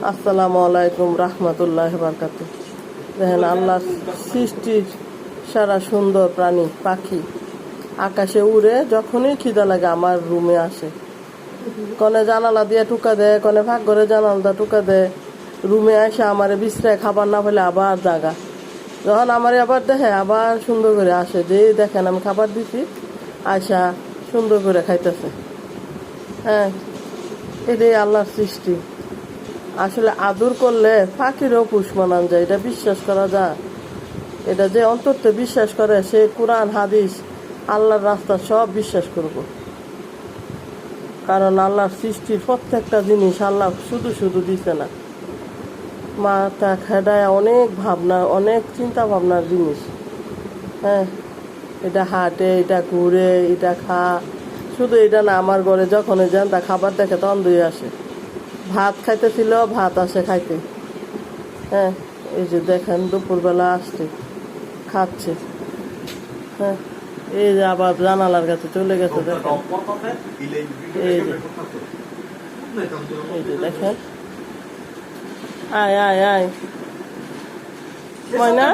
আসসালামু আলাইকুম রহমতুল্লাহ বারকাতু। দেখেন আল্লাহ সৃষ্টির সারা সুন্দর প্রাণী পাখি আকাশে উড়ে যখনই খিদা লাগে আমার রুমে আসে। কনে জানালা দিয়ে টুকা দেয়, কনে ভাগ করে জানালা টুকা দেয়, রুমে আসে আমারে বিশ্রায় খাবার না পেলে আবার জাগা। যখন আমারে আবার দেখে আবার সুন্দর করে আসে, যে দেখেন আমি খাবার দিছি আয়সা সুন্দর করে খাইতেছে। হ্যাঁ, এটাই আল্লাহর সৃষ্টি। আসলে আদর করলে পাখিরও পুষ মানান যায়, এটা বিশ্বাস করা যায়। এটা যে অন্তত বিশ্বাস করে সে কোরআন হাদিস আল্লাহর রাস্তা সব বিশ্বাস করব। কারণ আল্লাহর সৃষ্টির প্রত্যেকটা জিনিস আল্লাহ শুধু শুধু দিছে না, মাথা খেডায় অনেক ভাবনা, অনেক চিন্তা ভাবনার জিনিস। হ্যাঁ, এটা হাঁটে, এটা ঘুরে, এটা খা। শুধু এটা না, আমার ঘরে যখন যান তা খাবার দেখে তখন দুই আসে, ভাত খাইতেছিল ভাত আসে খাইতে। হ্যাঁ, এই যে দেখেন দুপুরবেলা আসছে খাচ্ছে। হ্যাঁ, এই যে আবার জানালার কাছে চলে গেছে দেখেন। এই যে দেখেন, আয় আয় আয় ময়না,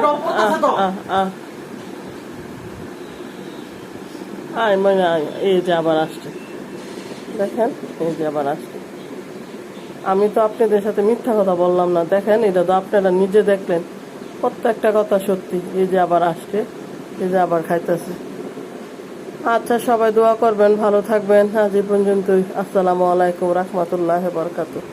আয় ময়না আয়। এই যে আবার আসছে দেখেন, এই যে আবার আসছে। আমি তো আপনাদের সাথে মিথ্যা কথা বললাম না, দেখেন এটা তো আপনারা নিজে দেখলেন, প্রত্যেকটা কথা সত্যি। এই যে আবার আসছে, এই যে আবার খাইতেছে। আচ্ছা, সবাই দোয়া করবেন, ভালো থাকবেন। আজ এই পর্যন্তই। আসসালামু আলাইকুম রহমতুল্লাহ বারকাতুহু।